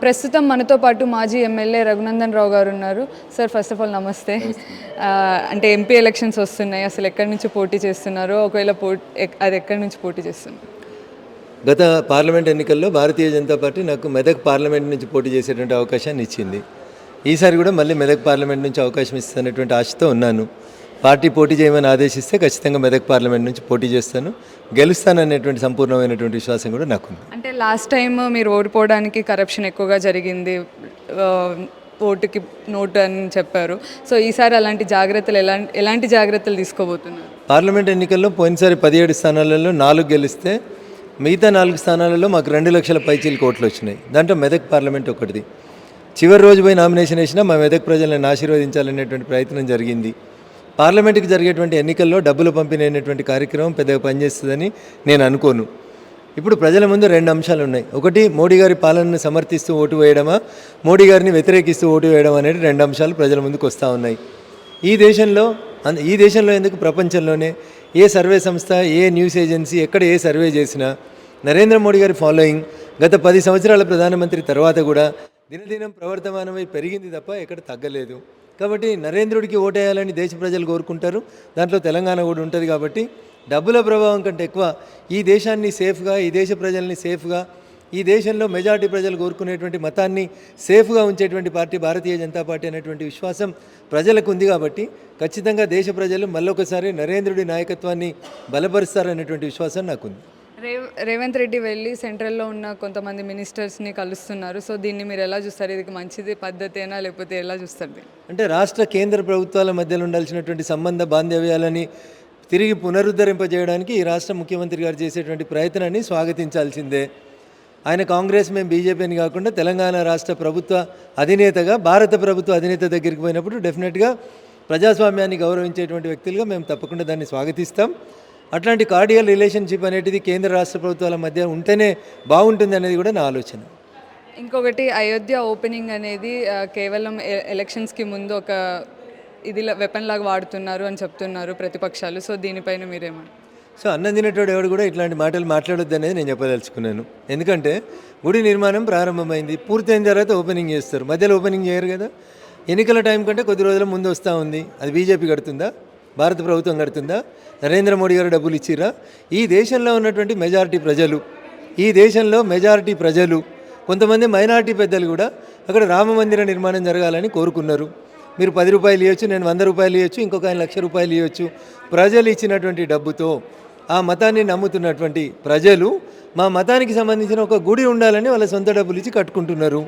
ప్రస్తుతం మనతో పాటు మాజీ ఎమ్మెల్యే రఘునందన్ రావు గారు ఉన్నారు. సార్, ఫస్ట్ ఆఫ్ ఆల్ నమస్తే. అంటే ఎంపీ ఎలక్షన్స్ వస్తున్నాయి, అసలు ఎక్కడి నుంచి పోటీ చేస్తున్నారు, ఒకవేళ అది ఎక్కడి నుంచి పోటీ చేస్తున్నారు? గత పార్లమెంట్ ఎన్నికల్లో భారతీయ జనతా పార్టీ నాకు మెదక్ పార్లమెంట్ నుంచి పోటీ చేసేటువంటి అవకాశాన్ని ఇచ్చింది. ఈసారి కూడా మళ్ళీ మెదక్ పార్లమెంట్ నుంచి అవకాశం ఇస్తున్నటువంటి ఆశతో ఉన్నాను. పార్టీ పోటీ చేయమని ఆదేశిస్తే ఖచ్చితంగా మెదక్ పార్లమెంట్ నుంచి పోటీ చేస్తాను, గెలుస్తాననేటువంటి సంపూర్ణమైనటువంటి విశ్వాసం కూడా నాకుంది. అంటే లాస్ట్ టైం మీరు ఓడిపోవడానికి కరప్షన్ ఎక్కువగా జరిగింది, ఓటుకి నోటు అని చెప్పారు. సో ఈసారి అలాంటి జాగ్రత్తలు ఎలాంటి జాగ్రత్తలు తీసుకోబోతున్నారు? పార్లమెంట్ ఎన్నికల్లో పోయినసారి 17 స్థానాలలో 4 గెలిస్తే మిగతా 4 స్థానాలలో మాకు 2 లక్షల పైచీలకు ఓట్లు వచ్చినాయి. దాంట్లో మెదక్ పార్లమెంట్ ఒకటిది. చివరి రోజు పోయి నామినేషన్ వేసినా మా మెదక్ ప్రజలను ఆశీర్వదించాలనేటువంటి ప్రయత్నం జరిగింది. పార్లమెంట్కి జరిగేటువంటి ఎన్నికల్లో డబ్బులు పంపిణీ అనేటువంటి కార్యక్రమం పెద్దగా పనిచేస్తుందని నేను అనుకోను. ఇప్పుడు ప్రజల ముందు 2 అంశాలు ఉన్నాయి. ఒకటి, మోడీ గారి పాలనను సమర్థిస్తూ ఓటు వేయడమా, మోడీ గారిని వ్యతిరేకిస్తూ ఓటు వేయడం అనేది 2 అంశాలు ప్రజల ముందుకు వస్తూ ఉన్నాయి. ఈ దేశంలో ఎందుకు ప్రపంచంలోనే ఏ సర్వే సంస్థ, ఏ న్యూస్ ఏజెన్సీ ఎక్కడ ఏ సర్వే చేసినా నరేంద్ర మోడీ గారి ఫాలోయింగ్ గత 10 సంవత్సరాల ప్రధానమంత్రి తర్వాత కూడా దినదినం ప్రవర్తమానమై పెరిగింది తప్ప ఎక్కడ తగ్గలేదు. కాబట్టి నరేంద్రుడికి ఓటేయాలని దేశ ప్రజలు కోరుకుంటారు, దాంట్లో తెలంగాణ కూడా ఉంటుంది. కాబట్టి డబ్బుల ప్రభావం కంటే ఎక్కువ ఈ దేశాన్ని సేఫ్గా, ఈ దేశ ప్రజల్ని సేఫ్గా, ఈ దేశంలో మెజారిటీ ప్రజలు కోరుకునేటువంటి మతాన్ని సేఫ్గా ఉంచేటువంటి పార్టీ భారతీయ జనతా పార్టీ అనేటువంటి విశ్వాసం ప్రజలకు ఉంది. కాబట్టి ఖచ్చితంగా దేశ ప్రజలు మళ్ళొకసారి నరేంద్రుడి నాయకత్వాన్ని బలపరుస్తారనేటువంటి విశ్వాసం నాకుంది. రేవంత్ రెడ్డి వెళ్ళి సెంట్రల్లో ఉన్న కొంతమంది మినిస్టర్స్ని కలుస్తున్నారు. సో దీన్ని మీరు ఎలా చూస్తారు? ఇది మంచిది పద్ధతేనా, లేకపోతే ఎలా చూస్తారు? అంటే రాష్ట్ర కేంద్ర ప్రభుత్వాల మధ్యలో ఉండాల్సినటువంటి సంబంధ బాంధవ్యాలని తిరిగి పునరుద్ధరింపజేయడానికి ఈ రాష్ట్ర ముఖ్యమంత్రి గారు చేసేటువంటి ప్రయత్నాన్ని స్వాగతించాల్సిందే. ఆయన కాంగ్రెస్, మేము బీజేపీని కాకుండా తెలంగాణ రాష్ట్ర ప్రభుత్వ అధినేతగా, భారత ప్రభుత్వ అధినేత దగ్గరికి పోయినప్పుడు డెఫినెట్గా ప్రజాస్వామ్యాన్ని గౌరవించేటువంటి వ్యక్తులుగా మేము తప్పకుండా దాన్ని స్వాగతిస్తాం. అట్లాంటి కార్డియల్ రిలేషన్షిప్ అనేటిది కేంద్ర రాష్ట్ర ప్రభుత్వాల మధ్య ఉంటేనే బాగుంటుంది అనేది కూడా నా ఆలోచన. ఇంకొకటి, అయోధ్య ఓపెనింగ్ అనేది కేవలం ఎలక్షన్స్కి ముందు ఒక వెపన్ లాగా వాడుతున్నారు అని చెప్తున్నారు ప్రతిపక్షాలు. సో దీనిపైన మీరేమన్నారు? సో అన్నం తినేటోడు ఎవడు కూడా ఇట్లాంటి మాటలు మాట్లాడొద్దు అనేది నేను చెప్పదలుచుకున్నాను. ఎందుకంటే గుడి నిర్మాణం ప్రారంభమైంది, పూర్తయిన తర్వాత ఓపెనింగ్ చేస్తారు, మధ్యలో ఓపెనింగ్ చేయరు కదా. ఎన్నికల టైం కంటే కొద్ది రోజుల ముందు వస్తూ ఉంది. అది బీజేపీ కడుతుందా, భారత ప్రభుత్వం కడుతుందా, నరేంద్ర మోడీ గారు డబ్బులు ఇచ్చిరా? ఈ దేశంలో ఉన్నటువంటి మెజారిటీ ప్రజలు కొంతమంది మైనారిటీ పెద్దలు కూడా అక్కడ రామ మందిర నిర్మాణం జరగాలని కోరుకున్నారు. మీరు 10 రూపాయలు ఇవ్వచ్చు, నేను 100 రూపాయలు ఇవ్వచ్చు, ఇంకొక 1,00,000 రూపాయలు ఇవ్వచ్చు. ప్రజలు ఇచ్చినటువంటి డబ్బుతో ఆ మతాన్ని నమ్ముతున్నటువంటి ప్రజలు మా మతానికి సంబంధించిన ఒక గుడి ఉండాలని వాళ్ళ సొంత డబ్బులు ఇచ్చి కట్టుకుంటున్నారు.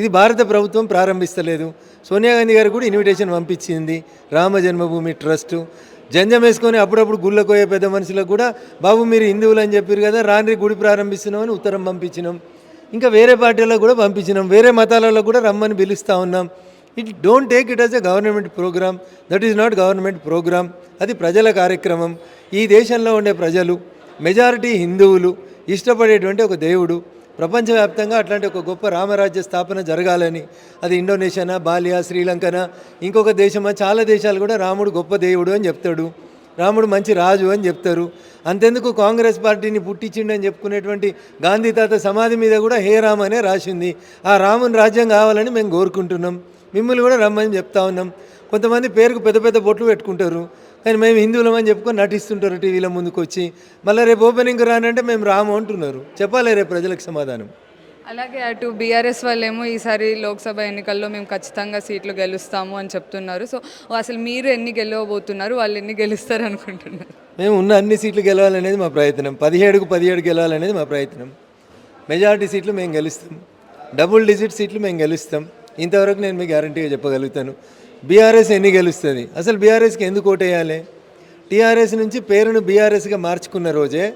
ఇది భారత ప్రభుత్వం ప్రారంభిస్తలేదు. సోనియా గాంధీ గారు కూడా ఇన్విటేషన్ పంపించింది రామ జన్మభూమి ట్రస్ట్. జంజం వేసుకొని అప్పుడప్పుడు గుళ్ళకు పోయే పెద్ద మనుషులకు కూడా, బాబు మీరు హిందువులు అని చెప్పారు కదా, రాని గుడి ప్రారంభిస్తున్నామని ఉత్తరం పంపించినాం. ఇంకా వేరే పార్టీలకు కూడా పంపించినాం, వేరే మతాలలో కూడా రమ్మని పిలుస్తూ ఉన్నాం. Don't take it as a government programme. That is not government programme, అది ప్రజల కార్యక్రమం. ఈ దేశంలో ఉండే ప్రజలు మెజారిటీ హిందువులు ఇష్టపడేటువంటి ఒక దేవుడు, ప్రపంచవ్యాప్తంగా అట్లాంటి ఒక గొప్ప రామరాజ్య స్థాపన జరగాలని, అది ఇండోనేషియానా, బాలియా, శ్రీలంకనా, ఇంకొక దేశమా, చాలా దేశాలు కూడా రాముడు గొప్ప దేవుడు అని చెప్తాడు, రాముడు మంచి రాజు అని చెప్తారు. అంతెందుకు కాంగ్రెస్ పార్టీని పుట్టించిండు అని చెప్పుకునేటువంటి గాంధీ తాత సమాధి మీద కూడా హే రామ్ అనే రాసింది. ఆ రాముని రాజ్యం కావాలని మేము కోరుకుంటున్నాం, మిమ్మల్ని కూడా రమ్మని చెప్తా ఉన్నాం. కొంతమంది పేరుకు పెద్ద పెద్ద బొట్లు పెట్టుకుంటారు, కానీ మేము హిందువులమని చెప్పుకొని నటిస్తుంటారు టీవీల ముందుకు వచ్చి. మళ్ళీ రేపు ఓపెనింగ్ రానంటే మేము రాము అంటున్నారు. చెప్పాలి రేపు ప్రజలకు సమాధానం. అలాగే అటు బీఆర్ఎస్ వాళ్ళేమో ఈసారి లోక్సభ ఎన్నికల్లో మేము ఖచ్చితంగా సీట్లు గెలుస్తాము అని చెప్తున్నారు. సో అసలు మీరు ఎన్ని గెలవబోతున్నారు, వాళ్ళు ఎన్ని గెలుస్తారు అనుకుంటున్నారు? మేము ఉన్న అన్ని సీట్లు గెలవాలనేది మా ప్రయత్నం, 17కు 17 గెలవాలనేది మా ప్రయత్నం. మెజారిటీ సీట్లు మేము గెలుస్తాం, డబుల్ డిజిట్ సీట్లు మేము గెలుస్తాం. ఇంతవరకు నేను మీకు గ్యారంటీగా చెప్పగలుగుతాను. బీఆర్ఎస్ ఎన్ని గెలుస్తుంది, అసలు బీఆర్ఎస్కి ఎందుకు ఓటేయాలి? టీఆర్ఎస్ నుంచి పేరును బీఆర్ఎస్గా మార్చుకున్న రోజే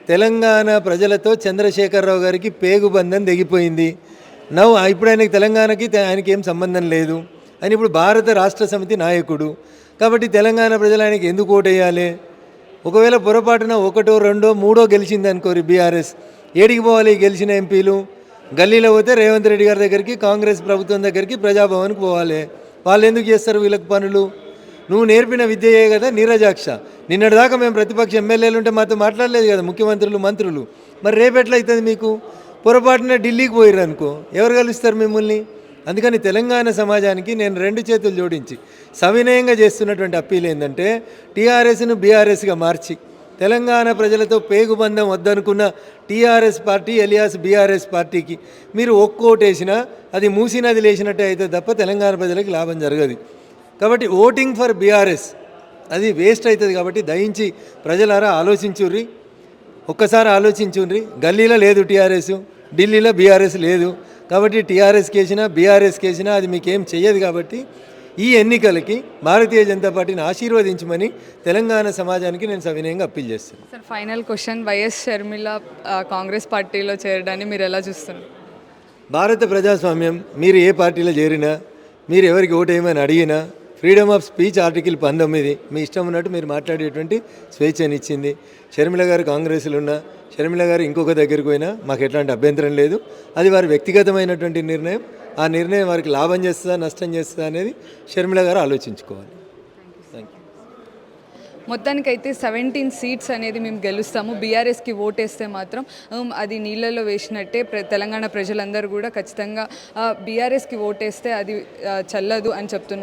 తెలంగాణ ప్రజలతో చంద్రశేఖరరావు గారికి పేగుబంధం తెగిపోయింది. ఇప్పుడు ఆయనకి ఏం సంబంధం లేదు. ఆయన ఇప్పుడు భారత రాష్ట్ర సమితి నాయకుడు. కాబట్టి తెలంగాణ ప్రజలు ఆయనకి ఎందుకు ఓటేయాలి? ఒకవేళ పొరపాటున 1, 2, 3 గెలిచింది అనుకోరు బీఆర్ఎస్, ఏడికి పోవాలి గెలిచిన ఎంపీలు? గల్లీలో పోతే రేవంత్ రెడ్డి గారి దగ్గరికి, కాంగ్రెస్ ప్రభుత్వం దగ్గరికి, ప్రజాభవన్కి పోవాలి. వాళ్ళు ఎందుకు చేస్తారు వీళ్ళకి పనులు? నువ్వు నేర్పిన విద్యయే కదా నీరజాక్ష. నిన్నటిదాకా మేము ప్రతిపక్ష ఎమ్మెల్యేలు ఉంటే మాతో మాట్లాడలేదు కదా ముఖ్యమంత్రులు, మంత్రులు. మరి రేపు ఎట్లయితుంది మీకు? పొరపాటున ఢిల్లీకి పోయిర్రు అనుకో ఎవరు కలుస్తారు మిమ్మల్ని? అందుకని తెలంగాణ సమాజానికి నేను 2 చేతులు జోడించి సవినయంగా చేస్తున్నటువంటి అప్పీల్ ఏంటంటే టీఆర్ఎస్ను బీఆర్ఎస్గా మార్చి తెలంగాణ ప్రజలతో పేగుబంధం వద్దనుకున్న టీఆర్ఎస్ పార్టీ ఎలియాస్ బీఆర్ఎస్ పార్టీకి మీరు ఒక్కోటేసినా అది మూసినది లేచినట్టే అయితే తప్ప తెలంగాణ ప్రజలకు లాభం జరగదు. కాబట్టి ఓటింగ్ ఫర్ బీఆర్ఎస్ అది వేస్ట్ అవుతుంది. కాబట్టి దయించి ప్రజలారా ఆలోచించుర్రి, ఒక్కసారి ఆలోచించుర్రి. గల్లీలో లేదు టీఆర్ఎస్, ఢిల్లీలో బీఆర్ఎస్ లేదు. కాబట్టి టీఆర్ఎస్కి వేసినా బీఆర్ఎస్కి వేసినా అది మీకేం చెయ్యదు. కాబట్టి ఈ ఎన్నికలకి భారతీయ జనతా పార్టీని ఆశీర్వదించమని తెలంగాణ సమాజానికి నేను సవినయంగా అప్పీల్ చేస్తాను. Sir final question, YS Sharmila Congress పార్టీలో చేరడాన్ని మీరు ఎలా చూస్తున్నారు? భారత ప్రజాస్వామ్యం మీరు ఏ పార్టీలో చేరినా, మీరు ఎవరికి ఓటేయమని అడిగినా, ఫ్రీడమ్ ఆఫ్ స్పీచ్ ఆర్టికల్ 19 మీ ఇష్టం ఉన్నట్టు మీరు మాట్లాడేటువంటి స్వేచ్ఛనిచ్చింది. షర్మిల గారు కాంగ్రెస్లో ఉన్నా, షర్మిల గారు ఇంకొక దగ్గరికి పోయినా మాకు ఎట్లాంటి అభ్యంతరం లేదు. అది వారి వ్యక్తిగతమైనటువంటి నిర్ణయం. ఆ నిర్ణయం వారికి లాభం చేస్తుందా నష్టం చేస్తుందా అనేది షర్మిల గారు ఆలోచించుకోవాలి. Thank you. మొత్తానికైతే 17 సీట్స్ అనేది మేము గెలుస్తాము, బీఆర్ఎస్కి ఓటేస్తే మాత్రం అది నీళ్ళలో వేసినట్టే. తెలంగాణ ప్రజలందరూ కూడా ఖచ్చితంగా బీఆర్ఎస్కి ఓటేస్తే అది చల్లదు అని చెప్తున్నారు.